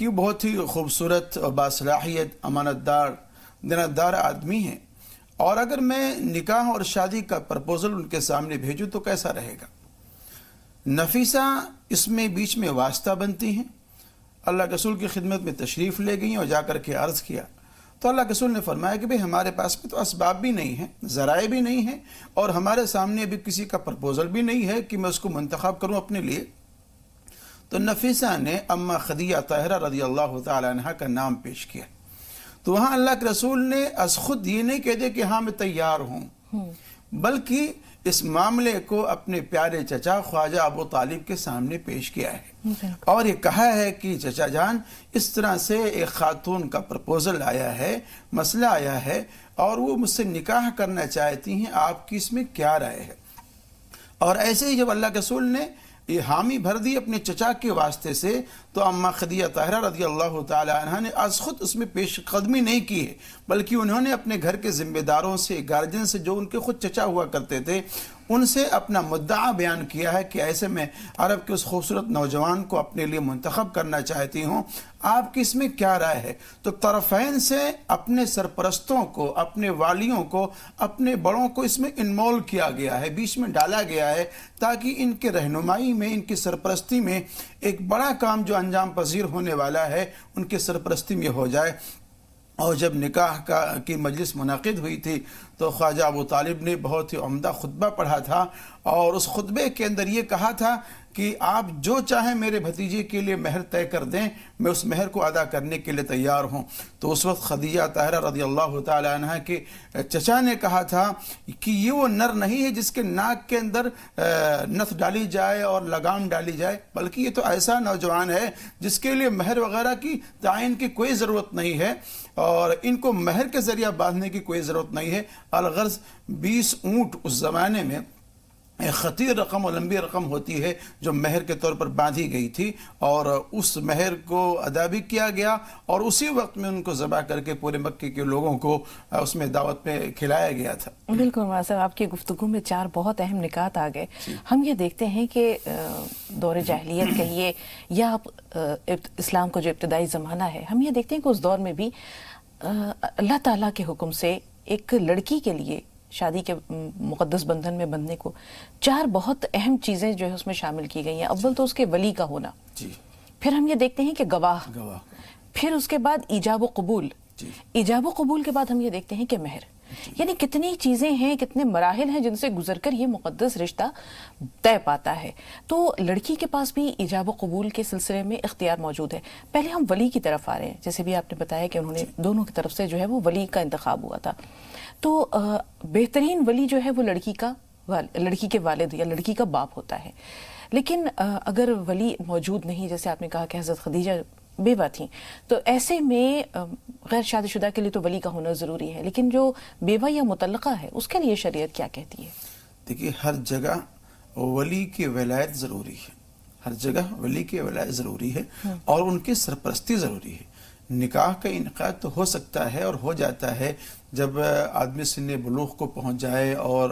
کہ وہ بہت ہی خوبصورت اور باصلاحیت امانت دار دیانتدار آدمی ہیں، اور اگر میں نکاح اور شادی کا پرپوزل ان کے سامنے بھیجوں تو کیسا رہے گا؟ نفیسہ اس میں بیچ میں واسطہ بنتی ہیں، اللہ کے رسول کی خدمت میں تشریف لے گئیں اور جا کر کے عرض کیا تو اللہ کے رسول نے فرمایا کہ بھئی ہمارے پاس میں تو اسباب بھی نہیں ہیں، ذرائع بھی نہیں ہیں، اور ہمارے سامنے ابھی کسی کا پرپوزل بھی نہیں ہے کہ میں اس کو منتخب کروں اپنے لیے۔ تو نفیسہ نے اما خدیجہ طاہرہ رضی اللہ تعالی عنہ کا نام پیش کیا، تو وہاں اللہ کے رسول نے از خود یہ نہیں کہہ دیا کہ ہاں میں تیار ہوں، بلکہ اس معاملے کو اپنے پیارے چچا خواجہ ابو طالب کے سامنے پیش کیا ہے، اور یہ کہا ہے کہ چچا جان اس طرح سے ایک خاتون کا پرپوزل آیا ہے، مسئلہ آیا ہے، اور وہ مجھ سے نکاح کرنا چاہتی ہیں، آپ کی اس میں کیا رائے ہے؟ اور ایسے ہی جب اللہ کے رسول نے یہ حامی بھر دی اپنے چچا کے واسطے سے، تو اما خدیجہ طاہرہ رضی اللہ تعالی عنہ نے از خود اس میں پیش قدمی نہیں کی ہے، بلکہ انہوں نے اپنے گھر کے ذمہ داروں سے، گارجن سے، جو ان کے خود چچا ہوا کرتے تھے، ان سے اپنا مدعا بیان کیا ہے کہ ایسے میں عرب کے اس خوبصورت نوجوان کو اپنے لیے منتخب کرنا چاہتی ہوں، آپ کی اس میں کیا رائے ہے؟ تو طرفین سے اپنے سرپرستوں کو، اپنے والیوں کو، اپنے بڑوں کو اس میں انمول کیا گیا ہے، بیچ میں ڈالا گیا ہے، تاکہ ان کے رہنمائی میں، ان کی سرپرستی میں ایک بڑا کام جو انجام پذیر ہونے والا ہے ان کے سرپرستی میں ہو جائے۔ اور جب نکاح کی مجلس منعقد ہوئی تھی تو خواجہ ابو طالب نے بہت ہی عمدہ خطبہ پڑھا تھا، اور اس خطبے کے اندر یہ کہا تھا کہ آپ جو چاہیں میرے بھتیجے کے لیے مہر طے کر دیں، میں اس مہر کو ادا کرنے کے لیے تیار ہوں۔ تو اس وقت خدیجہ طاہرہ رضی اللہ تعالی عنہ کے چچا نے کہا تھا کہ یہ وہ نر نہیں ہے جس کے ناک کے اندر نتھ ڈالی جائے اور لگام ڈالی جائے، بلکہ یہ تو ایسا نوجوان ہے جس کے لیے مہر وغیرہ کی تعین کی کوئی ضرورت نہیں ہے، اور ان کو مہر کے ذریعہ باندھنے کی کوئی ضرورت نہیں ہے۔ الغرض 20 اونٹ اس زمانے میں ایک خطیر رقم اور لمبی رقم ہوتی ہے جو مہر کے طور پر باندھی گئی تھی، اور اس مہر کو ادا بھی کیا گیا، اور اسی وقت میں ان کو ذبح کر کے پورے مکے کے لوگوں کو اس میں دعوت میں کھلایا گیا تھا۔ بالکل مولانا صاحب، آپ کی گفتگو میں 4 بہت اہم نکات آ گئے۔ ہم یہ دیکھتے ہیں کہ دور جاہلیت کہیے یا اسلام کا جو ابتدائی زمانہ ہے، ہم یہ دیکھتے ہیں کہ اس دور میں بھی اللہ تعالیٰ کے حکم سے ایک لڑکی کے لیے شادی کے مقدس بندھن میں بندھنے کو 4 بہت اہم چیزیں جو ہے اس میں شامل کی گئی ہیں۔ اول تو اس کے ولی کا ہونا، پھر ہم یہ دیکھتے ہیں کہ گواہ، پھر اس کے بعد ایجاب و قبول، ایجاب و قبول کے بعد ہم یہ دیکھتے ہیں کہ مہر۔ یعنی کتنی چیزیں ہیں، کتنے مراحل ہیں جن سے گزر کر یہ مقدس رشتہ طے پاتا ہے۔ تو لڑکی کے پاس بھی ایجاب و قبول کے سلسلے میں اختیار موجود ہے۔ پہلے ہم ولی کی طرف آ رہے ہیں، جیسے بھی آپ نے بتایا کہ انہوں نے دونوں کی طرف سے جو ہے وہ ولی کا انتخاب ہوا تھا۔ تو بہترین ولی جو ہے وہ لڑکی کے والد یا لڑکی کا باپ ہوتا ہے، لیکن اگر ولی موجود نہیں، جیسے آپ نے کہا کہ حضرت خدیجہ بیوہ تھیں، تو ایسے میں غیر شادی شدہ کے لیے تو ولی کا ہونا ضروری ہے، لیکن جو بیوہ یا مطلقہ ہے اس کے لیے شریعت کیا کہتی ہے؟ دیکھیے، ہر جگہ ولی کی ولایت ضروری ہے، ہر جگہ ولی کی ولایت ضروری ہے، اور ان کی سرپرستی ضروری ہے۔ نکاح کا انعقاد تو ہو سکتا ہے اور ہو جاتا ہے جب آدمی سن بلوغ کو پہنچ جائے اور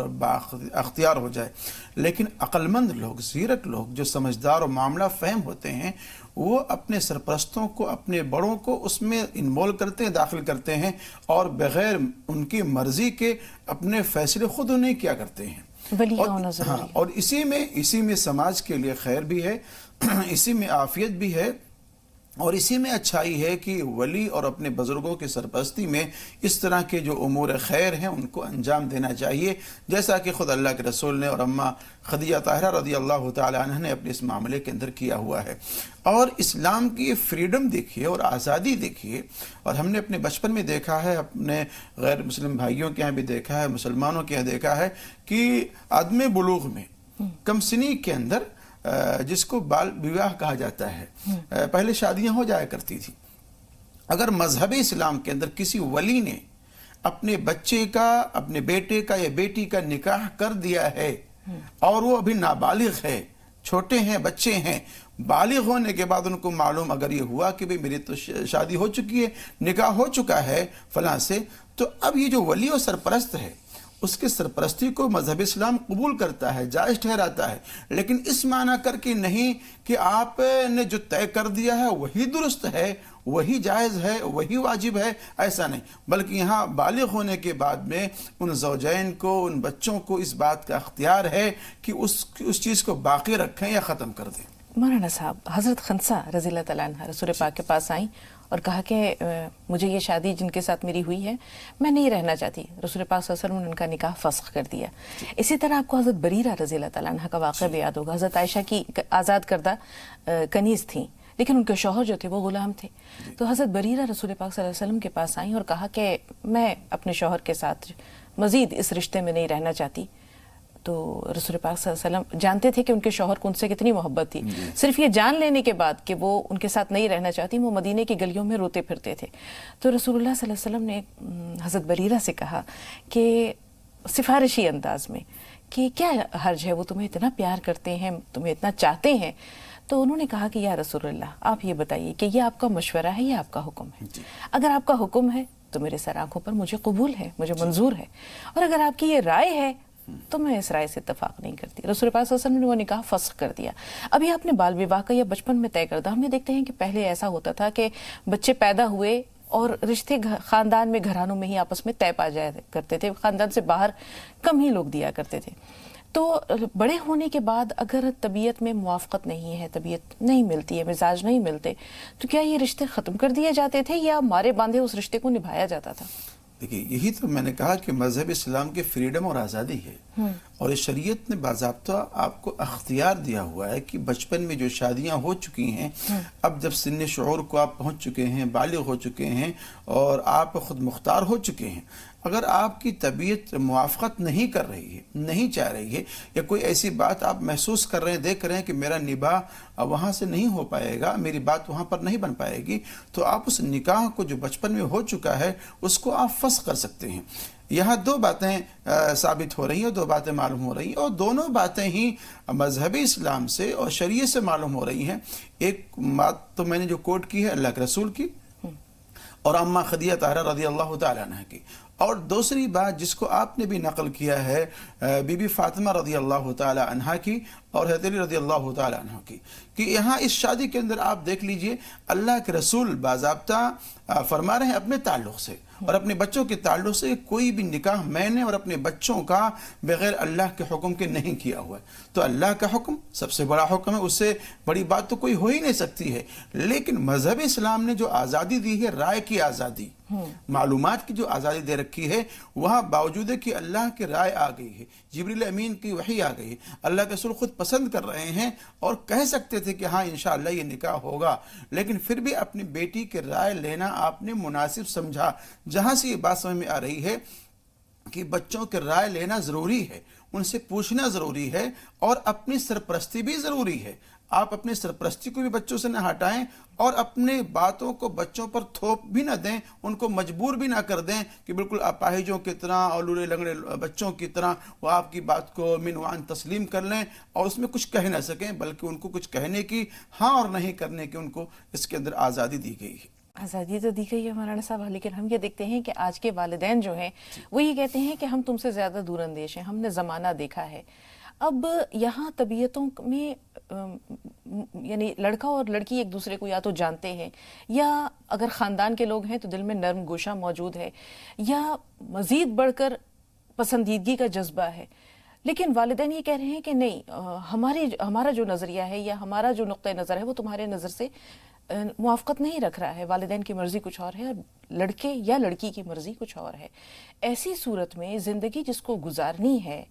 اختیار ہو جائے، لیکن عقل مند لوگ، زیرک لوگ، جو سمجھدار اور معاملہ فہم ہوتے ہیں، وہ اپنے سرپرستوں کو، اپنے بڑوں کو اس میں انمول کرتے ہیں، داخل کرتے ہیں، اور بغیر ان کی مرضی کے اپنے فیصلے خود انہیں کیا کرتے ہیں۔ ولی کا ہونا ضروری ہے، اور اسی میں سماج کے لیے خیر بھی ہے، اسی میں عافیت بھی ہے، اور اسی میں اچھائی ہے کہ ولی اور اپنے بزرگوں کی سرپرستی میں اس طرح کے جو امور خیر ہیں ان کو انجام دینا چاہیے، جیسا کہ خود اللہ کے رسول نے اور اما خدیجہ طاہرہ رضی اللہ تعالی عنہ نے اپنے اس معاملے کے اندر کیا ہوا ہے۔ اور اسلام کی فریڈم دیکھیے اور آزادی دیکھیے، اور ہم نے اپنے بچپن میں دیکھا ہے، اپنے غیر مسلم بھائیوں کے یہاں بھی دیکھا ہے، مسلمانوں کے یہاں دیکھا ہے کہ عدم بلوغ میں، کم سنی کے اندر، جس کو بال بیواہ کہا جاتا ہے، پہلے شادیاں ہو جایا کرتی تھی۔ اگر مذہب اسلام کے اندر کسی ولی نے اپنے بچے کا، اپنے بیٹے کا یا بیٹی کا نکاح کر دیا ہے، اور وہ ابھی نابالغ ہے، چھوٹے ہیں، بچے ہیں، بالغ ہونے کے بعد ان کو معلوم اگر یہ ہوا کہ بھئی میری تو شادی ہو چکی ہے، نکاح ہو چکا ہے فلاں سے، تو اب یہ جو ولی و سرپرست ہے اس کے سرپرستی کو مذہب اسلام قبول کرتا ہے، جائز ٹھہراتا ہے، لیکن اس معنی کر کے نہیں کہ آپ نے جو طے کر دیا ہے وہی درست ہے، وہی جائز ہے، وہی واجب ہے، ایسا نہیں، بلکہ یہاں بالغ ہونے کے بعد میں ان زوجین کو، ان بچوں کو اس بات کا اختیار ہے کہ اس چیز کو باقی رکھیں یا ختم کر دیں۔ مولانا صاحب، حضرت خنسا رضی اللہ تعالیٰ عنہ رسول پاک کے پاس آئیں اور کہا کہ مجھے یہ شادی جن کے ساتھ میری ہوئی ہے میں نہیں رہنا چاہتی، رسول پاک صلی اللہ علیہ وسلم نے ان کا نکاح فسخ کر دیا۔ اسی طرح آپ کو حضرت بریرہ رضی اللہ تعالیٰ عنہ کا واقعہ بھی یاد ہوگا۔ حضرت عائشہ کی آزاد کردہ کنیز تھیں، لیکن ان کے شوہر جو تھے وہ غلام تھے، تو حضرت بریرہ رسول پاک صلی اللہ علیہ وسلم کے پاس آئیں اور کہا کہ میں اپنے شوہر کے ساتھ مزید اس رشتے میں نہیں رہنا چاہتی۔ تو رسول پاک صلی اللہ علیہ وسلم جانتے تھے کہ ان کے شوہر کو ان سے کتنی محبت تھی، صرف یہ جان لینے کے بعد کہ وہ ان کے ساتھ نہیں رہنا چاہتی، وہ مدینے کی گلیوں میں روتے پھرتے تھے۔ تو رسول اللہ صلی اللہ علیہ وسلم نے حضرت بریرہ سے کہا کہ سفارشی انداز میں کہ کیا حرج ہے، وہ تمہیں اتنا پیار کرتے ہیں، تمہیں اتنا چاہتے ہیں۔ تو انہوں نے کہا کہ یا رسول اللہ، آپ یہ بتائیے کہ یہ آپ کا مشورہ ہے یا آپ کا حکم ہے؟ اگر آپ کا حکم ہے تو میرے سر آنکھوں پر مجھے قبول ہے، مجھے منظور ہے، اور اگر آپ کی یہ رائے ہے تو میں اس رائے سے اتفاق نہیں کرتی۔ رسول پاک صلی اللہ علیہ وسلم نے وہ نکاح فسخ کر دیا۔ ابھی آپ نے بال وواہ کا یا بچپن میں طے کردہ، ہم یہ دیکھتے ہیں کہ پہلے ایسا ہوتا تھا کہ بچے پیدا ہوئے اور رشتے خاندان میں، گھرانوں میں ہی آپس میں طے پا جایا کرتے تھے، خاندان سے باہر کم ہی لوگ دیا کرتے تھے۔ تو بڑے ہونے کے بعد اگر طبیعت میں موافقت نہیں ہے، طبیعت نہیں ملتی ہے، مزاج نہیں ملتے، تو کیا یہ رشتے ختم کر دیے جاتے تھے یا مارے باندھے اس رشتے کو نبھایا جاتا تھا؟ دیکھیے، یہی تو میں نے کہا کہ مذہب اسلام کی فریڈم اور آزادی ہے، اور اس شریعت نے باضابطہ آپ کو اختیار دیا ہوا ہے کہ بچپن میں جو شادیاں ہو چکی ہیں، اب جب سن شعور کو آپ پہنچ چکے ہیں، بالغ ہو چکے ہیں اور آپ خود مختار ہو چکے ہیں، اگر آپ کی طبیعت موافقت نہیں کر رہی ہے، نہیں چاہ رہی ہے، یا کوئی ایسی بات آپ محسوس کر رہے ہیں، دیکھ رہے ہیں کہ میرا نباہ وہاں سے نہیں ہو پائے گا، میری بات وہاں پر نہیں بن پائے گی، تو آپ اس نکاح کو جو بچپن میں ہو چکا ہے اس کو آپ فسخ کر سکتے ہیں۔ یہاں دو باتیں ثابت ہو رہی ہیں، دو باتیں معلوم ہو رہی ہیں، اور دونوں باتیں ہی مذہبی اسلام سے اور شریعت سے معلوم ہو رہی ہیں۔ ایک بات تو میں نے جو کوٹ کی ہے اللہ کے رسول کی اور اماں خدیجہ طاہرہ رضی اللہ تعالیٰ عنہ کی، اور دوسری بات جس کو آپ نے بھی نقل کیا ہے بی بی فاطمہ رضی اللہ تعالیٰ عنہ کی اور حضرت علی رضی اللہ تعالیٰ عنہ کی، کہ یہاں اس شادی کے اندر آپ دیکھ لیجئے اللہ کے رسول باضابطہ فرما رہے ہیں اپنے تعلق سے اور اپنے بچوں کے تعلق سے، کوئی بھی نکاح میں نے اور اپنے بچوں کا بغیر اللہ کے حکم کے نہیں کیا ہوا ہے۔ تو اللہ کا حکم سب سے بڑا حکم ہے، اس سے بڑی بات تو کوئی ہو ہی نہیں سکتی ہے۔ لیکن مذہب اسلام نے جو آزادی دی ہے، رائے کی آزادی، معلومات کی جو آزادی دے رکھی ہے، وہاں باوجود ہے کہ اللہ کی رائے آ گئی ہے، جبریل امین کی وحی آ گئی ہے، اللہ کے رسول خود پسند کر رہے ہیں اور کہہ سکتے تھے کہ ہاں انشاءاللہ یہ نکاح ہوگا، لیکن پھر بھی اپنی بیٹی کی رائے لینا آپ نے مناسب سمجھا۔ جہاں سے یہ بات سمجھ میں آ رہی ہے کہ بچوں کی رائے لینا ضروری ہے، ان سے پوچھنا ضروری ہے، اور اپنی سرپرستی بھی ضروری ہے۔ آپ اپنی سرپرستی کو بھی بچوں سے نہ ہٹائیں اور اپنے باتوں کو بچوں پر تھوپ بھی نہ دیں، ان کو مجبور بھی نہ کر دیں کہ بالکل اپاہجوں کی طرح اور لولے لنگڑے بچوں کی طرح وہ آپ کی بات کو منوان تسلیم کر لیں اور اس میں کچھ کہہ نہ سکیں، بلکہ ان کو کچھ کہنے کی، ہاں اور نہیں کرنے کی ان کو اس کے اندر آزادی دی گئی ہے۔ آزادی تو دی گئی ہے مولانا صاحب، لیکن ہم یہ دیکھتے ہیں کہ آج کے والدین جو ہیں وہ یہ کہتے ہیں کہ ہم تم سے زیادہ دور اندیش ہیں، ہم نے زمانہ دیکھا ہے۔ اب یہاں طبیعتوں میں یعنی لڑکا اور لڑکی ایک دوسرے کو یا تو جانتے ہیں، یا اگر خاندان کے لوگ ہیں تو دل میں نرم گوشہ موجود ہے، یا مزید بڑھ کر پسندیدگی کا جذبہ ہے، لیکن والدین یہ کہہ رہے ہیں کہ نہیں، ہمارا جو نظریہ ہے یا ہمارا جو نقطہ نظر ہے وہ تمہارے نظر سے موافقت نہیں رکھ رہا ہے، والدین کی مرضی کچھ اور ہے اور لڑکے یا لڑکی کی مرضی کچھ اور ہے۔ ایسی صورت میں زندگی جس کو گزارنی ہے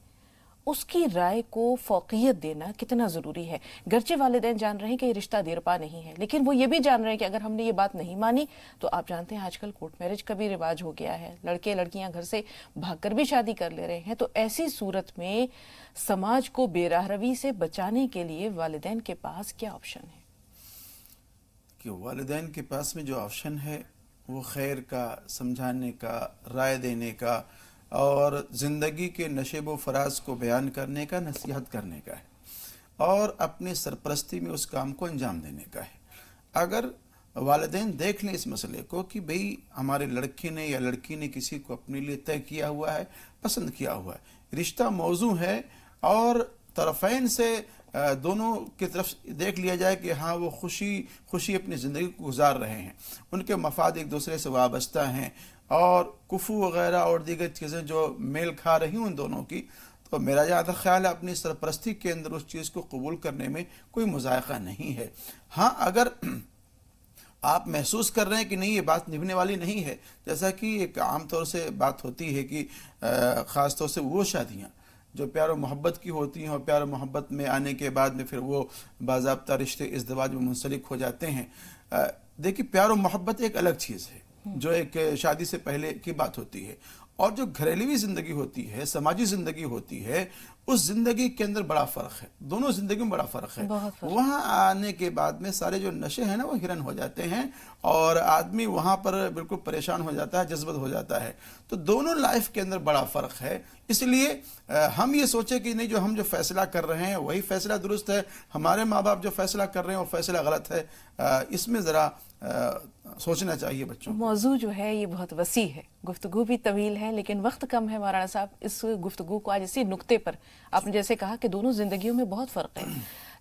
اس کی رائے کو فوقیت دینا کتنا ضروری ہے؟ گرچہ والدین جان رہے ہیں کہ یہ رشتہ دیرپا نہیں ہے، لیکن وہ یہ بھی جان رہے ہیں کہ اگر ہم نے یہ بات نہیں مانی تو آپ جانتے ہیں آج کل کورٹ میرج کا بھی رواج ہو گیا ہے، لڑکے لڑکیاں گھر سے بھاگ کر بھی شادی کر لے رہے ہیں۔ تو ایسی صورت میں سماج کو بے راہ روی سے بچانے کے لیے والدین کے پاس کیا آپشن ہے؟ کہ والدین کے پاس میں جو آپشن ہے وہ خیر کا، سمجھانے کا، رائے دینے کا اور زندگی کے نشیب و فراز کو بیان کرنے کا، نصیحت کرنے کا ہے، اور اپنی سرپرستی میں اس کام کو انجام دینے کا ہے۔ اگر والدین دیکھ لیں اس مسئلے کو کہ بھئی ہمارے لڑکے نے یا لڑکی نے کسی کو اپنے لیے طے کیا ہوا ہے، پسند کیا ہوا ہے، رشتہ موضوع ہے، اور طرفین سے دونوں کی طرف دیکھ لیا جائے کہ ہاں وہ خوشی اپنی زندگی کو گزار رہے ہیں، ان کے مفاد ایک دوسرے سے وابستہ ہیں، اور کفو وغیرہ اور دیگر چیزیں جو میل کھا رہی ہوں ان دونوں کی، تو میرا جہاں تک خیال ہے اپنی سرپرستی کے اندر اس چیز کو قبول کرنے میں کوئی مذائقہ نہیں ہے۔ ہاں اگر آپ محسوس کر رہے ہیں کہ نہیں یہ بات نبھنے والی نہیں ہے، جیسا کہ ایک عام طور سے بات ہوتی ہے کہ خاص طور سے وہ شادیاں جو پیار و محبت کی ہوتی ہیں اور پیار و محبت میں آنے کے بعد میں پھر وہ باضابطہ رشتے ازدواج میں منسلک ہو جاتے ہیں، دیکھیے پیار و محبت ایک الگ چیز ہے جو ایک شادی سے پہلے کی بات ہوتی ہے، اور جو گھریلوی زندگی ہوتی ہے، سماجی زندگی ہوتی ہے، اس زندگی کے اندر بڑا فرق ہے، دونوں زندگی میں بڑا فرق ہے۔ بہت فرق۔ وہاں آنے کے بعد میں سارے جو نشے ہیں نا وہ ہرن ہو جاتے ہیں، اور آدمی وہاں پر بالکل پریشان ہو جاتا ہے، جذبت ہو جاتا ہے، تو دونوں لائف کے اندر بڑا فرق ہے۔ اس لیے ہم یہ سوچیں کہ نہیں جو ہم فیصلہ کر رہے ہیں وہی فیصلہ درست ہے، ہمارے ماں باپ جو فیصلہ کر رہے ہیں وہ فیصلہ غلط ہے، اس میں ذرا سوچنا چاہیے بچوں کو۔ موضوع جو ہے یہ بہت وسیع ہے، گفتگو بھی طویل ہے، لیکن وقت کم ہے مولانا صاحب۔ اس گفتگو کو آج اسی نقطے پر آپ نے جیسے کہا کہ دونوں زندگیوں میں بہت فرق ہے۔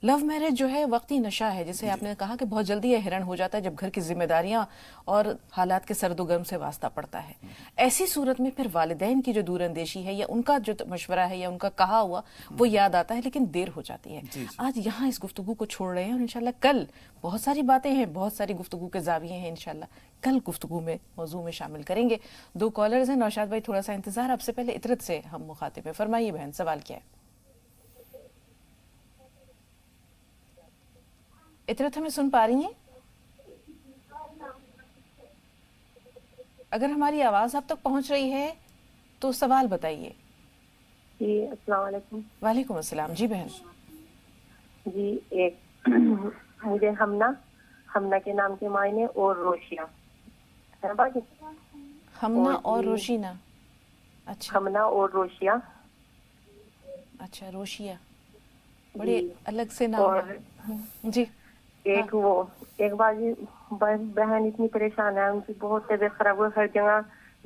لو میرج جو ہے وقتی نشہ ہے، جسے آپ نے کہا کہ بہت جلدی یہ ہرن ہو جاتا ہے جب گھر کی ذمہ داریاں اور حالات کے سرد و گرم سے واسطہ پڑتا ہے۔ ایسی صورت میں پھر والدین کی جو دور اندیشی ہے یا ان کا جو مشورہ ہے یا ان کا کہا ہوا وہ یاد آتا ہے، لیکن دیر ہو جاتی ہے۔ آج یہاں اس گفتگو کو چھوڑ رہے ہیں، اور انشاءاللہ کل بہت ساری باتیں ہیں، بہت ساری گفتگو کے زاویے ہیں، انشاءاللہ کل گفتگو میں موضوع میں شامل کریں گے۔ 2 کالرز ہیں، نوشاد بھائی تھوڑا سا انتظار، اب سے پہلے اطرت سے ہم مخاطب ہیں۔ فرمائیے بہن، سوال کیا ہے؟ اطرت ہمیں سن پا رہی ہیں؟ اگر ہماری آواز اب تک پہنچ رہی ہے تو سوال بتائیے۔ جی السلام علیکم۔ وعلیکم السلام، جی بہن۔ جی ایک مجھے ہمنا کے نام کے معنی اور روشیا ہے باقی ہمنا اور روشینا۔ اچھا ہمنا اور روشیا، اچھا روشیا، بڑے الگ سے نام ہے جی۔ ایک بازی بہن اتنی پریشان ہے، ان کی بہت طبیعت خراب ہوئی، ہر جگہ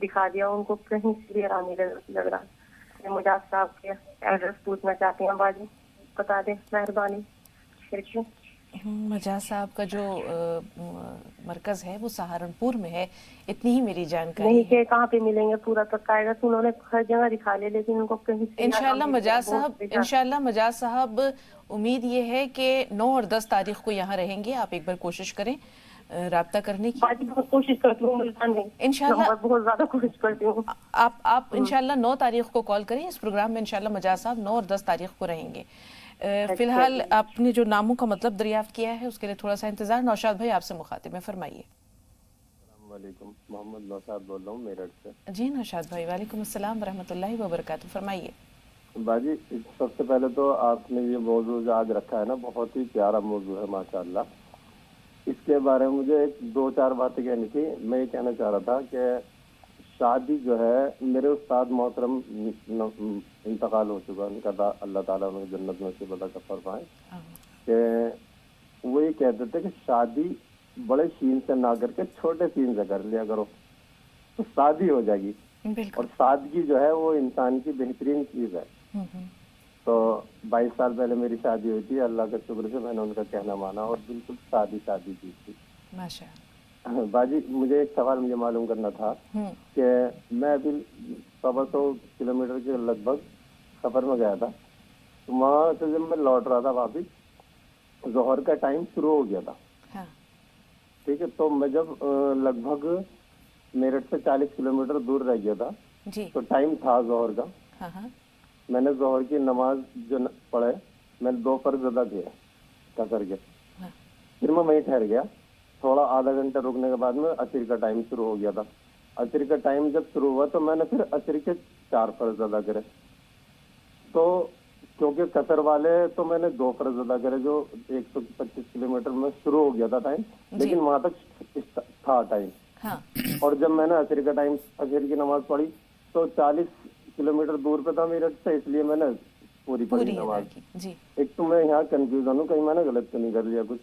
دکھا دیا، ان کو کہیں سے آنے لگ رہا۔ مجاز صاحب کے ایڈریس پوچھنا چاہتی ہیں باجی، بتا دیں مہربانی۔ مجاز صاحب کا جو مرکز ہے وہ سہارنپور میں ہے، اتنی ہی میری جانکاری نہیں ہے۔ کہ کہاں پہ ملیں گے پورا تک آئے گا، تو انہوں نے ہر جگہ دکھا لیا لیکن ان کو کہیں سے انشاءاللہ مجاز صاحب امید یہ ہے کہ 9 اور 10 تاریخ کو یہاں رہیں گے، آپ ایک بار کوشش کریں رابطہ کرنے کی۔ باجی بہت کوشش کرتی ہوں، ملتا نہیں انشاءاللہ بہت زیادہ کوشش کرتی ہوں۔ آپ انشاءاللہ 9 تاریخ کو کال کریں، اس پروگرام میں انشاءاللہ مجاز صاحب 9 اور 10 تاریخ کو رہیں گے۔ فی الحال آپ نے جو ناموں کا مطلب دریافت کیا ہے اس کے لیے تھوڑا سا انتظار۔ نوشاد بھائی آپ سے مخاطب ہیں، فرمائیے۔ السلام علیکم، محمد نوشاد بول رہا ہوں میرٹھ سے۔ جی نوشاد بھائی، وعلیکم السلام ورحمۃ اللہ وبرکاتہ، فرمائیے۔ باجی سب سے پہلے تو آپ نے یہ موضوع جو آج رکھا ہے نا بہت ہی پیارا موضوع ہے ماشاءاللہ۔ اس کے بارے میں مجھے 2-4 باتیں کہنی تھی۔ میں یہ کہنا چاہ رہا تھا کہ شادی جو ہے، میرے استاد محترم انتقال ہو چکا، ان کا اللہ تعالیٰ انہیں جنت میں سے بلا کا فرمائے، کہ وہ یہ کہتے تھے کہ شادی بڑے شین سے نہ کر کے چھوٹے شین سے کر لیا کرو تو شادی ہو جائے گی، اور سادگی جو ہے وہ انسان کی بہترین چیز ہے۔ تو 22 سال پہلے میری شادی ہوئی تھی، اللہ کے شکر سے میں نے ان کا کہنا مانا اور بالکل شادی کی تھی۔ باجی مجھے ایک سوال مجھے معلوم کرنا تھا کہ میں ابھی 100 کلومیٹر کے لگ بھگ سفر میں گیا تھا، تو وہاں سے جب میں لوٹ رہا تھا واپس، ظہر کا ٹائم شروع ہو گیا تھا، ٹھیک ہے، تو میں جب لگ بھگ میرٹھ سے 40 کلومیٹر دور رہ گیا تھا تو ٹائم تھا ظہر کا، میں نے ظہر کی نماز جو پڑھے، میں نے 2 فرض ادا کیا کر کے، پھر میں وہیں ٹھہر گیا، تھوڑا آدھا گھنٹہ رکنے کے بعد میں عصر کا ٹائم شروع ہو گیا تھا۔ عصر کا ٹائم جب شروع ہوا تو میں نے پھر عصر کے 4 فرض ادا کرے، تو کیونکہ قصر والے تو میں نے 2 فرض ادا کرے جو 125 کلومیٹر میں شروع ہو گیا تھا ٹائم، لیکن وہاں تک تھا ٹائم، اور جب میں نے عصر کا ٹائم عصر کی نماز پڑھی تو 40 کلومیٹر دور پہ تھا میرٹھ سے، اس لیے میں نے پوری پڑھی نماز۔ ایک تو میں یہاں کنفیوژن ہوں، کہیں میں نے غلط تو نہیں کر لیا کچھ؟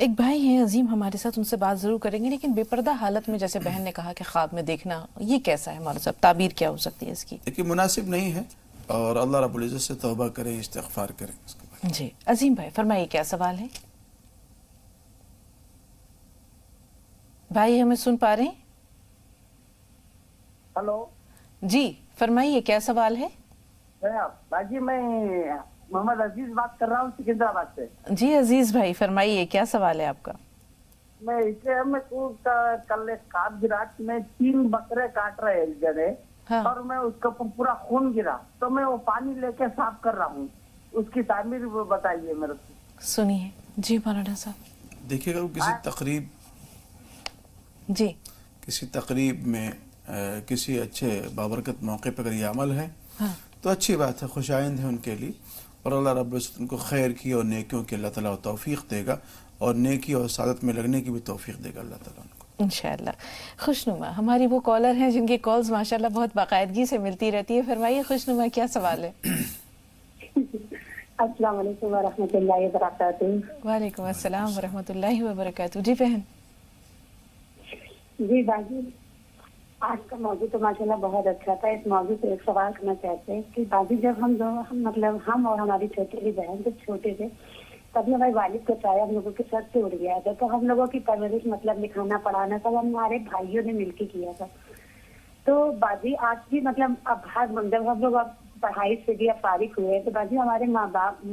ایک بھائی ہیں عظیم ہمارے ساتھ، ان سے بات ضرور کریں گے، لیکن بے پردہ حالت میں جیسے بہن نے کہا کہ خواب میں دیکھنا، یہ کیسا ہے مولانا صاحب؟ تعبیر کیا ہو سکتی ہے اس کی؟ دیکھیے مناسب نہیں ہے، اور اللہ رب العزت سے توبہ کریں، استغفار کریں اس کے بعد۔ جی عظیم بھائی فرمائیے کیا سوال ہے؟ بھائی ہمیں سن پا رہے ہیں؟ ہلو جی فرمائیے کیا سوال ہے؟ باجی میں محمد عزیز بات کر رہا ہوں سکندرآباد سے۔ جی عزیز بھائی فرمائیے کیا سوال ہے آپ کا؟ میں اسے میں کل خواب گرا کہ میں 3 بکرے کاٹ رہے ایک جگہ، ہاں۔ اور میں اس کے اوپر پورا خون گرا، تو میں وہ پانی لے کے صاف کر رہا ہوں، اس کی تعمیر بتائیے میرے کو۔ سنیے جی مولانا صاحب۔ دیکھیے اگر کسی تقریب جی کسی تقریب میں کسی اچھے بابرکت موقع پر اگر یہ عمل ہے ہاں تو اچھی بات ہے، خوش آئند ہے ان کے لیے، اور اللہ رب العزت ان کو خیر کی اور نیکیوں کی اللہ تعالیٰ توفیق دے گا، اور نیکی اور سعادت میں لگنے کی بھی توفیق دے گا اللہ تعالیٰ ان کو انشاءاللہ۔ خوشنما ہماری وہ کالر ہیں جن کی کالز ماشاءاللہ بہت باقاعدگی سے ملتی رہتی ہے، فرمائیے خوشنما کیا سوال ہے؟ السلام علیکم ورحمۃ اللہ وبرکاتہ۔ وعلیکم السلام ورحمۃ اللہ وبرکاتہ۔ جی بہن۔ جی باجی آج کا موضوع تو ماشاءاللہ بہت اچھا تھا، اس موضوع پہ ایک سوال کرنا چاہتے ہیں کہ باجی جب ہم اور ہماری چھوٹی بہن جب چھوٹے تھے تب ہمارے والد کو چاہے ہم لوگوں کے سر سے اڑ گیا تھا، تو ہم لوگوں کی پرورش لکھانا پڑھانا سب ہمارے بھائیوں نے مل کے کیا تھا۔ تو باجی آج بھی اب جب ہم لوگ اب پڑھائی سے بھی اب فارغ ہوئے تو باجی ہمارے ماں باپ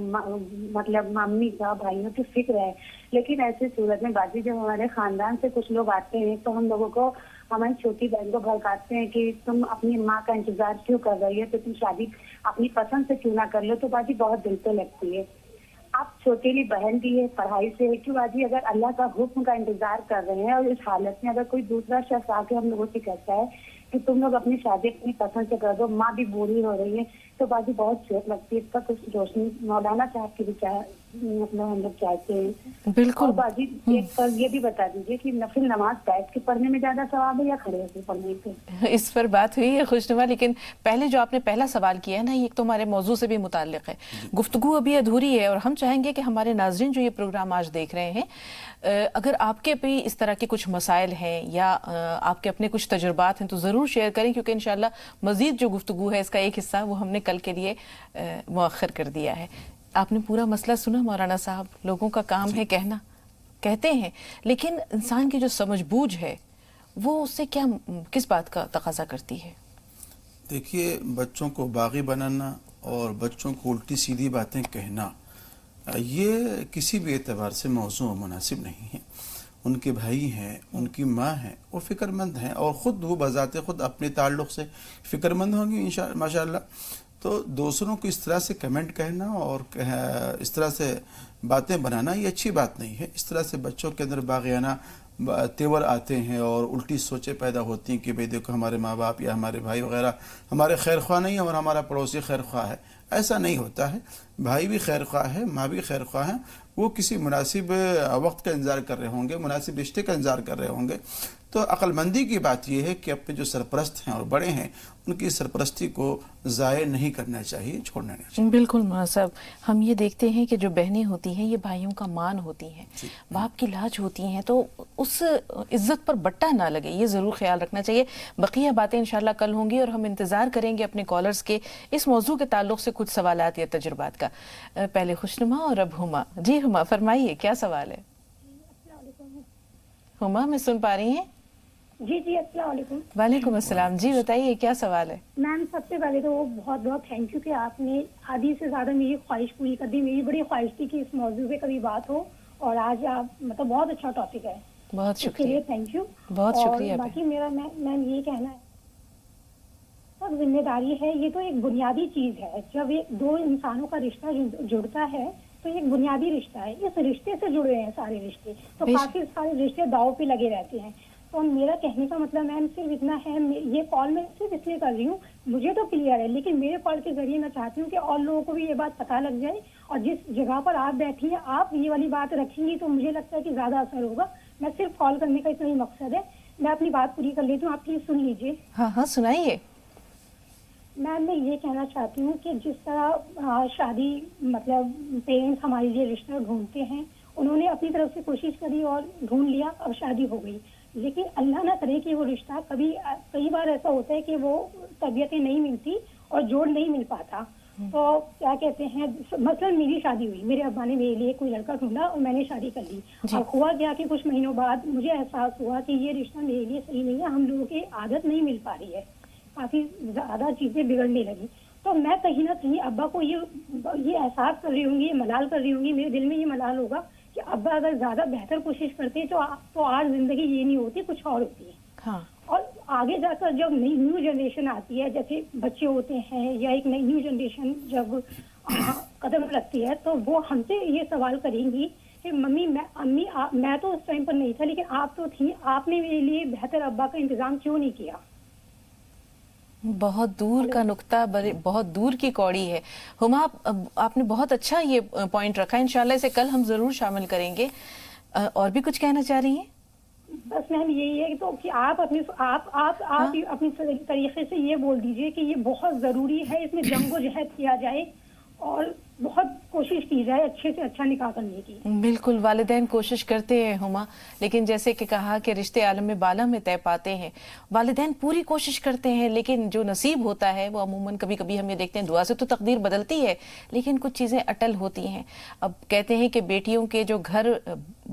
ممی کا بھائیوں کی فکر ہے، لیکن ایسے صورت میں باجی جب ہمارے خاندان سے کچھ لوگ آتے ہیں تو ہم لوگوں کو ہماری چھوٹی بہن کو بھڑکاتے ہیں کہ تم اپنی ماں کا انتظار کیوں کر رہی ہے، تو تم شادی اپنی پسند سے کیوں نہ کر لو، تو باجی بہت دل پہ لگتی ہے۔ آپ چھوٹیلی بہن بھی ہے، پڑھائی سے ہے، کہ باجی اگر اللہ کا حکم کا انتظار کر رہے ہیں اور اس حالت میں اگر کوئی دوسرا شخص آ کے ہم لوگوں سے کہتا ہے کہ تم لوگ اپنی شادی اپنی پسند سے کر دو، ماں بھی بوڑھی ہو رہی ہے، تو باجی بہت چوٹ لگتی ہے۔ اس کا کچھ روشنی مولانا صاحب کی بھی ہم لوگ چاہتے ہیں۔ بالکل۔ اور باجی ایک پر یہ بھی بتا دیجیے کہ نفل نماز بیٹھ کے پڑھنے میں زیادہ ثواب ہے یا کھڑے ہو کے پڑھنے کے؟ اس پر بات ہوئی ہے خوشنما، لیکن پہلے جو آپ نے پہلا سوال کیا ہے نا، یہ تو ہمارے موضوع سے بھی متعلق ہے۔ گفتگو ابھی ادھوری ہے، اور ہم چاہیں گے کہ ہمارے ناظرین جو یہ پروگرام آج دیکھ رہے ہیں، اگر آپ کے بھی اس طرح کے کچھ مسائل ہیں یا آپ کے اپنے کچھ تجربات ہیں تو ضرور شیئر کریں، کیونکہ انشاءاللہ مزید جو گفتگو ہے اس کا ایک حصہ وہ ہم نے کل کے لیے مؤخر کر دیا ہے۔ آپ نے پورا مسئلہ سنا مولانا صاحب، لوگوں کا کام ہے کہنا، کہتے ہیں، لیکن انسان کی جو سمجھ بوجھ ہے وہ اس سے کس بات کا تقاضا کرتی ہے؟ دیکھیے بچوں کو باغی بنانا اور بچوں کو الٹی سیدھی باتیں کہنا، یہ کسی بھی اعتبار سے موضوع مناسب نہیں ہے۔ ان کے بھائی ہیں، ان کی ماں ہیں، وہ فکر مند ہیں، اور خود وہ بذات خود اپنے تعلق سے فکر مند ہوں گی ماشاء اللہ۔ تو دوسروں کو اس طرح سے کمنٹ کہنا اور اس طرح سے باتیں بنانا یہ اچھی بات نہیں ہے۔ اس طرح سے بچوں کے اندر باغیانہ تیور آتے ہیں اور الٹی سوچیں پیدا ہوتی ہیں کہ بھئی دیکھو ہمارے ماں باپ یا ہمارے بھائی وغیرہ ہمارے خیر خواہ نہیں اور ہمارا پڑوسی خیر خواہ ہے۔ ایسا نہیں ہوتا ہے، بھائی بھی خیر خواہ ہے، ماں بھی خیر خواہ ہیں، وہ کسی مناسب وقت کا انتظار کر رہے ہوں گے، مناسب رشتے کا انتظار کر رہے ہوں گے۔ تو عقل مندی کی بات یہ ہے کہ اپنے جو سرپرست ہیں اور بڑے ہیں ان کی سرپرستی کو ضائع نہیں کرنا چاہیے، چھوڑنا نہیں چاہیے۔ بالکل مولانا صاحب، ہم یہ دیکھتے ہیں کہ جو بہنیں ہوتی ہیں یہ بھائیوں کا مان ہوتی ہیں، باپ کی لاج ہوتی ہیں، تو اس عزت پر بٹا نہ لگے، یہ ضرور خیال رکھنا چاہیے۔ بقیہ باتیں انشاءاللہ کل ہوں گی، اور ہم انتظار کریں گے اپنے کالرز کے اس موضوع کے تعلق سے کچھ سوالات یا تجربات کا۔ پہلے خوشنما اور اب ہما۔ جی ہما فرمائیے کیا سوال ہے؟ ہما میں سن پا رہی ہیں؟ جی جی السلام علیکم۔ وعلیکم السلام، جی بتائیے کیا سوال ہے؟ میم سب سے پہلے تو بہت بہت تھینک یو کہ آپ نے آدھی سے زیادہ میری خواہش پوری کر دی۔ میری بڑی خواہش تھی کہ اس موضوع پہ کبھی بات ہو، اور آج آپ بہت اچھا ٹاپک ہے، بہت اس کے لیے شکریہ، تھینک یو۔ بہت شکریہ۔ باقی میرا میم یہ کہنا ہے، سب ذمہ داری ہے، یہ تو ایک بنیادی چیز ہے۔ جب یہ دو انسانوں کا رشتہ جڑتا ہے تو یہ ایک بنیادی رشتہ ہے، اس رشتے سے جڑے ہیں سارے رشتے، تو کافی سارے رشتے داؤ پہ لگے رہتے ہیں۔ تو میرا کہنے کا مطلب میم صرف اتنا ہے، یہ کال میں صرف اس لیے کر رہی ہوں، مجھے تو کلیئر ہے، لیکن میرے کال کے ذریعے میں چاہتی ہوں کہ اور لوگوں کو بھی یہ بات پتہ لگ جائے، اور جس جگہ پر آپ بیٹھی ہیں آپ یہ والی بات رکھیں گی تو مجھے لگتا ہے کہ زیادہ اثر ہوگا۔ میں صرف کال کرنے کا اتنا ہی مقصد ہے۔ میں اپنی بات پوری کر لیتی ہوں، آپ پلیز سن لیجیے۔ ہاں ہاں سنائیے۔ میم میں یہ کہنا چاہتی ہوں کہ جس طرح شادی پیرنٹس ہمارے لیے رشتہ ڈھونڈتے ہیں، انہوں نے اپنی طرف سے کوشش کری اور ڈھونڈ لیا، اب شادی ہو گئی. لیکن اللہ نہ کرے کہ وہ رشتہ کئی بار ایسا ہوتا ہے کہ وہ طبیعتیں نہیں ملتی اور جوڑ نہیں مل پاتا. تو کیا کہتے ہیں، مثلا میری شادی ہوئی، میرے ابا نے میرے لیے کوئی لڑکا ڈھونڈا اور میں نے شادی کر لی. اب ہوا کیا کہ کچھ مہینوں بعد مجھے احساس ہوا کہ یہ رشتہ میرے لیے صحیح نہیں ہے، ہم لوگوں کی عادت نہیں مل پا رہی ہے، کافی زیادہ چیزیں بگڑنے لگی. تو میں کہیں نہ کہیں ابا کو یہ احساس کر رہی ہوں گی، یہ ملال کر رہی ہوں گی، میرے دل میں یہ ملال ہوگا کہ ابا اگر زیادہ بہتر کوشش کرتے تو آج زندگی یہ نہیں ہوتی، کچھ اور ہوتی ہے. ہاں. اور آگے جا کر جب نیو جنریشن آتی ہے، جیسے بچے ہوتے ہیں یا ایک نئی نیو جنریشن جب قدم رکھتی ہے، تو وہ ہم سے یہ سوال کریں گی کہ ممی میں تو اس ٹائم پر نہیں تھا، لیکن آپ تو تھی، آپ نے میرے لیے بہتر ابا کا انتظام کیوں نہیں کیا. بہت دور کا نقطہ، بہت دور کی کوڑی ہے. ہما، آپ نے بہت اچھا یہ پوائنٹ رکھا، انشاءاللہ اسے کل ہم ضرور شامل کریں گے. اور بھی کچھ کہنا چاہ رہی ہیں؟ بس میم یہی ہے تو کہ آپ اپنی طریقے سے یہ بول دیجئے کہ یہ بہت ضروری ہے، اس میں جنگ و جہد کیا جائے اور بہت کوشش کی جائے اچھے سے اچھا نکاح کرنے کی. بالکل، والدین کوشش کرتے ہیں ہما، لیکن جیسے کہ کہا کہ رشتے عالم بالا میں طے پاتے ہیں. والدین پوری کوشش کرتے ہیں، لیکن جو نصیب ہوتا ہے وہ عموماً کبھی کبھی ہم یہ دیکھتے ہیں، دعا سے تو تقدیر بدلتی ہے لیکن کچھ چیزیں اٹل ہوتی ہیں. اب کہتے ہیں کہ بیٹیوں کے جو گھر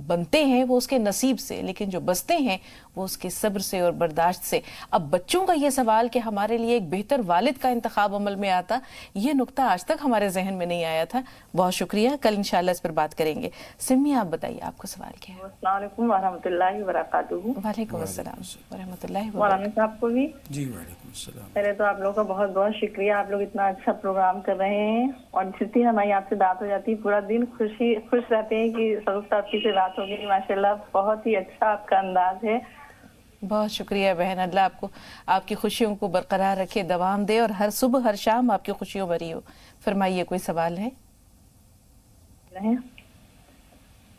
بنتے ہیں وہ اس کے نصیب سے، لیکن جو بستے ہیں وہ اس کے صبر سے اور برداشت سے. اب بچوں کا یہ سوال کہ ہمارے لیے ایک بہتر والد کا انتخاب عمل میں آتا، یہ نقطہ آج تک ہمارے ذہن میں نہیں آیا تھا. بہت شکریہ، کل انشاءاللہ اس پر بات کریں گے. سمی، آپ بتائیے آپ کا سوال کیا ہے؟ السلام علیکم ورحمۃ اللہ وبرکاتہ. وعلیکم السلام ورحمۃ اللہ مولانا وبرکاتہ. صاحب کو بھی جی وعلیکم السلام. پہلے تو آپ لوگوں کا بہت بہت شکریہ، آپ لوگ اتنا اچھا پروگرام کر رہے ہیں، اور جتنی ہماری آپ سے بات ہو جاتی ہے پورا دن خوش رہتے ہیں کہ سروپ صاحب کی سے بات ہو گئی. ماشاءاللہ بہت ہی اچھا آپ کا انداز ہے. بہت شکریہ بہن، اللہ آپ کو آپ کی خوشیوں کو برقرار رکھے، دوام دے، اور ہر صبح ہر شام آپ کی خوشیوں بھری ہو. فرمائیے، کوئی سوال ہے؟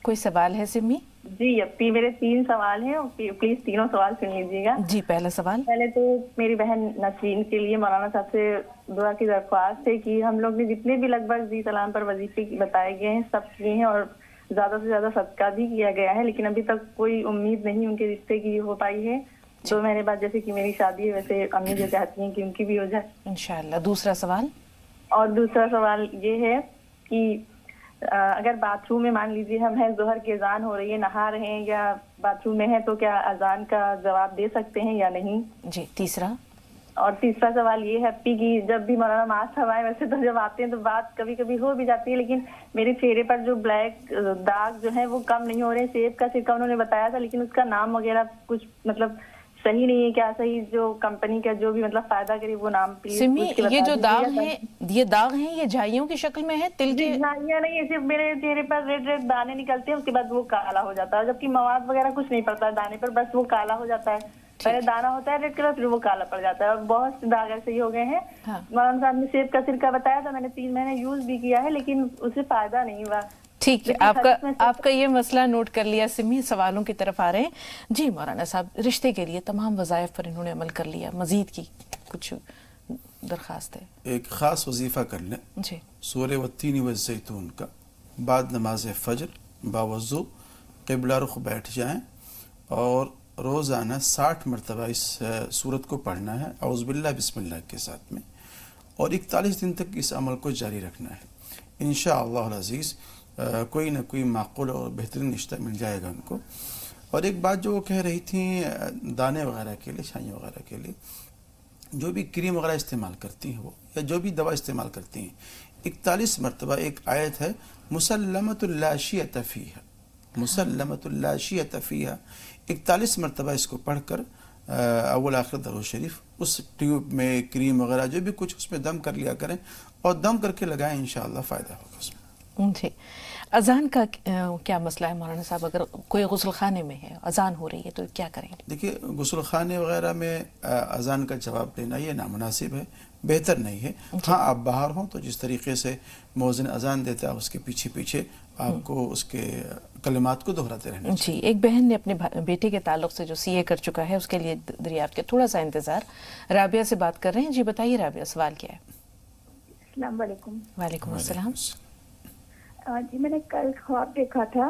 کوئی سوال ہے سمی؟ جی اپی، میرے 3 سوال ہیں، پلیز تینوں سوال سن لیجیے گا. جی، پہلا سوال. پہلے تو میری بہن نسرین کے لیے مولانا صاحب سے دعا کی درخواست ہے کہ ہم لوگ نے جتنے بھی لگ بھگ 20 سلام پر وظیفے بتائے گئے ہیں سب کیے ہیں، اور زیادہ سے زیادہ صدقہ بھی کیا گیا ہے، لیکن ابھی تک کوئی امید نہیں ان کے رشتے کی ہو پائی ہے. 2 مہینے بعد جیسے کہ میری شادی ہے، ویسے امی جو چاہتی ہیں کہ ان کی بھی ہو جائے انشاءاللہ. دوسرا سوال. اور دوسرا سوال یہ ہے کہ اگر باتھ روم میں مان لیجیے ہم ہیں، ظہر کی اذان ہو رہی ہے، نہا رہے ہیں یا باتھ روم میں ہیں، تو کیا اذان کا جواب دے سکتے ہیں یا نہیں؟ جی. تیسرا. اور تیسرا سوال یہ ہے اپی کہ جب بھی مولانا ماس صاحب آئے، ویسے تو جب آتے ہیں تو بات کبھی کبھی ہو بھی جاتی ہے، لیکن میرے چہرے پر جو بلیک داغ جو ہیں وہ کم نہیں ہو رہے. سیب کا سرکہ انہوں نے بتایا تھا، لیکن اس کا نام وغیرہ کچھ مطلب صحیح نہیں ہے. کیا صحیح جو کمپنی کا جو بھی مطلب فائدہ کرے وہ نام پلیز. سمی، یہ جو داغ ہیں، یہ داغ ہیں، یہ جھائیوں کی شکل میں ہے؟ تل کے؟ جھائیاں نہیں، صرف میرے چہرے پر ریڈ دانے نکلتے ہیں، اس کے بعد وہ کالا ہو جاتا ہے، جبکہ مواد وغیرہ کچھ نہیں پڑتا ہے دانے پر، بس وہ کالا ہو جاتا ہے. پہلے دانا ہوتا ہے ریڈ کلر، پھر وہ کالا پڑ جاتا ہے، اور بہت سے داغ ایسے ہی ہو گئے ہیں. مولانا صاحب نے سیب کا سرکہ بتایا تھا، میں نے 3 مہینے یوز بھی کیا ہے، لیکن اس سے فائدہ نہیں ہوا. ٹھیک ہے، آپ کا یہ مسئلہ نوٹ کر لیا. سمی، سوالوں کی طرف آ رہے ہیں. جی مولانا صاحب، رشتے کے لیے تمام وظائف پر انہوں نے عمل کر لیا، مزید کی کچھ درخواست ہے؟ ایک خاص وظیفہ کر لیں. جی. سورہ والتین والزیتون کا بعد نماز فجر باوضو قبلہ رخ بیٹھ جائیں، اور روزانہ 60 مرتبہ اس سورت کو پڑھنا ہے، اعوذ باللہ بسم اللہ کے ساتھ میں، اور 41 دن تک اس عمل کو جاری رکھنا ہے. انشاءاللہ العزیز کوئی نہ کوئی معقول اور بہترین رشتہ مل جائے گا ان کو. اور ایک بات جو وہ کہہ رہی تھیں دانے وغیرہ کے لیے، چھائیاں وغیرہ کے لیے، جو بھی کریم وغیرہ استعمال کرتی ہیں وہ، یا جو بھی دوا استعمال کرتی ہیں، 41 مرتبہ ایک آیت ہے مسلمۃ لا شیۃ فیہا، مسلمۃ لا شیۃ فیہا، 41 مرتبہ اس کو پڑھ کر اول آخر درود شریف اس ٹیوب میں کریم وغیرہ جو بھی کچھ اس میں دم کر لیا کریں، اور دم کر کے لگائیں، انشاءاللہ فائدہ ہوگا اس میں. جی. اذان کا کیا مسئلہ ہے مولانا صاحب؟ اگر کوئی غسل خانے میں ہے، اذان ہو رہی ہے، تو کیا کریں؟ دیکھیے، غسل خانے وغیرہ میں اذان کا جواب دینا یہ نامناسب ہے، بہتر نہیں ہے. ہاں آپ باہر ہوں تو جس طریقے سے مؤذن اذان دیتا ہے اس کے پیچھے پیچھے آپ کو اس کے کلمات کو دہراتے رہنا چاہیے. جی. ایک بہن نے اپنے بیٹے کے تعلق سے جو CA کر چکا ہے، اس کے لیے دریافت کے تھوڑا سا انتظار. رابعہ سے بات کر رہے ہیں. جی بتائیے رابعہ، سوال کیا ہے؟ السلام علیکم. وعلیکم السلام. جی میں نے کل خواب دیکھا تھا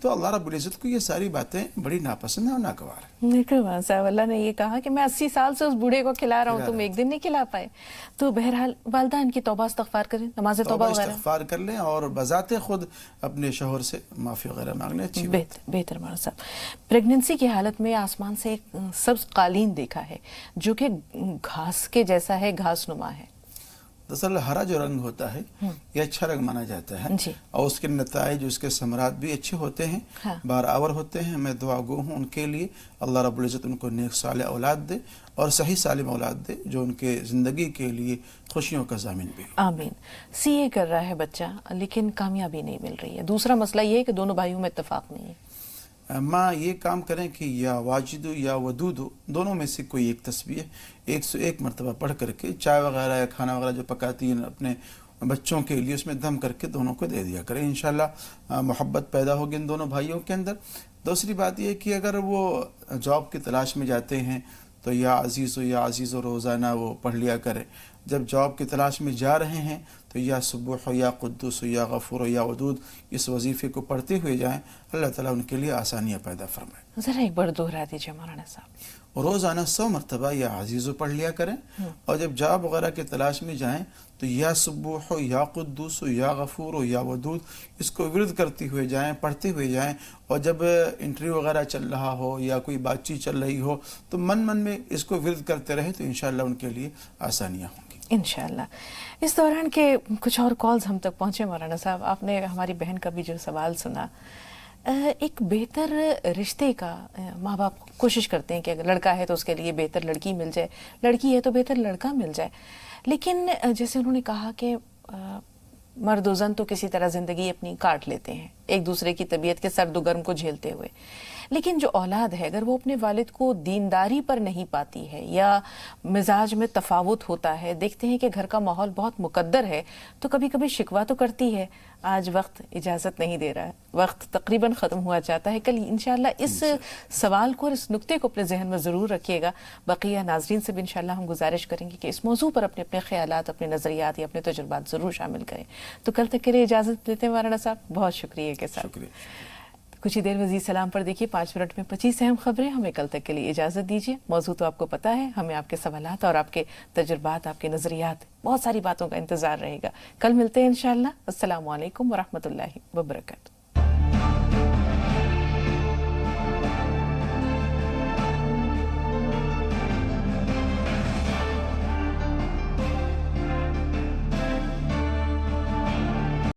تو اللہ رب العزت کو یہ ساری باتیں بڑی ناپسند ہیں اور ناگوار ہیں۔ دیکھو وہاں صاحب اللہ نے یہ کہا کہ میں 80 سال سے اس بوڑھے کو کھلا رہا ہوں، تم ایک دن نہیں کھلا پائے۔ تو بہرحال والدین کی توبہ استغفار کریں، نماز توبہ وغیرہ استغفار کر لیں اور بذات خود اپنے شوہر سے معافی وغیرہ مانگنے، اچھی بہتر مولانا صاحب۔ پریگننسی کی حالت میں آسمان سے ایک سبز قالین دیکھا ہے جو کہ گھاس کے جیسا ہے، گھاس نما ہے۔ دراصل ہرا جو رنگ ہوتا ہے یہ اچھا رنگ مانا جاتا ہے اور اس کے نتائج، اس کے ثمرات بھی اچھے ہوتے ہیں، بارآور ہوتے ہیں۔ میں دعا گو ہوں ان کے لیے اللہ رب العزت ان کو نیک صالح اولاد دے اور صحیح سالم اولاد دے جو ان کے زندگی کے لیے خوشیوں کا ضامن بھی۔ آمین۔ سی اے کر رہا ہے بچہ لیکن کامیابی نہیں مل رہی ہے۔ دوسرا مسئلہ یہ ہے کہ دونوں بھائیوں میں اتفاق نہیں ہے۔ ماں یہ کام کریں کہ یا واجد یا ودود دونوں میں سے کوئی ایک تسبیح 101 مرتبہ پڑھ کر کے چائے وغیرہ یا کھانا وغیرہ جو پکاتی ہیں اپنے بچوں کے لیے اس میں دم کر کے دونوں کو دے دیا کریں، انشاءاللہ محبت پیدا ہوگی ان دونوں بھائیوں کے اندر۔ دوسری بات یہ کہ اگر وہ جاب کی تلاش میں جاتے ہیں تو یا عزیز و روزانہ وہ پڑھ لیا کریں۔ جب جاب کی تلاش میں جا رہے ہیں تو یا سبوح ہو یا قدوس ہو یا غفور ہو یا ودود اس وظیفے کو پڑھتے ہوئے جائیں، اللہ تعالیٰ ان کے لیے آسانیاں پیدا فرمائے۔ ذرا ایک بار دوہرا دیجیے مولانا صاحب۔ روزانہ 100 مرتبہ یا عزیز پڑھ لیا کریں اور جب جاب وغیرہ کی تلاش میں جائیں تو یا سبوح ہو یا قدوس ہو یا غفور ہو یا ودود اس کو ورد کرتے ہوئے جائیں، پڑھتے ہوئے جائیں، اور جب انٹرویو وغیرہ چل رہا ہو یا کوئی بات چیت چل رہی ہو تو من میں اس کو ورد کرتے رہے تو انشاءاللہ ان کے لیے آسانیاں ہوں گی انشاءاللہ۔ اس دوران کے کچھ اور کالز ہم تک پہنچے مولانا صاحب، آپ نے ہماری بہن کا بھی جو سوال سنا، ایک بہتر رشتے کا ماں باپ کوشش کرتے ہیں کہ اگر لڑکا ہے تو اس کے لیے بہتر لڑکی مل جائے، لڑکی ہے تو بہتر لڑکا مل جائے، لیکن جیسے انہوں نے کہا کہ مرد و زن تو کسی طرح زندگی اپنی کاٹ لیتے ہیں ایک دوسرے کی طبیعت کے سرد و گرم کو جھیلتے ہوئے، لیکن جو اولاد ہے اگر وہ اپنے والد کو دینداری پر نہیں پاتی ہے یا مزاج میں تفاوت ہوتا ہے، دیکھتے ہیں کہ گھر کا ماحول بہت مقدر ہے تو کبھی کبھی شکوہ تو کرتی ہے۔ آج وقت اجازت نہیں دے رہا ہے، وقت تقریباً ختم ہوا چاہتا ہے، کل انشاءاللہ اس سوال کو اور اس نکتے کو اپنے ذہن میں ضرور رکھیے گا۔ بقیہ ناظرین سے بھی انشاءاللہ ہم گزارش کریں گے کہ اس موضوع پر اپنے اپنے خیالات، اپنے نظریات یا اپنے تجربات ضرور شامل کریں۔ تو کل تک کے لیے اجازت دیتے ہیں مولانا صاحب، بہت شکریہ کے ساتھ۔ کچھ ہی دیر میں زی سلام پر دیکھیے 5 منٹ میں 25 اہم خبریں۔ ہمیں کل تک کے لیے اجازت دیجیے۔ موضوع تو آپ کو پتہ ہے، ہمیں آپ کے سوالات اور آپ کے تجربات، آپ کے نظریات، بہت ساری باتوں کا انتظار رہے گا۔ کل ملتے ہیں انشاءاللہ۔ السلام علیکم ورحمۃ اللہ وبرکاتہ۔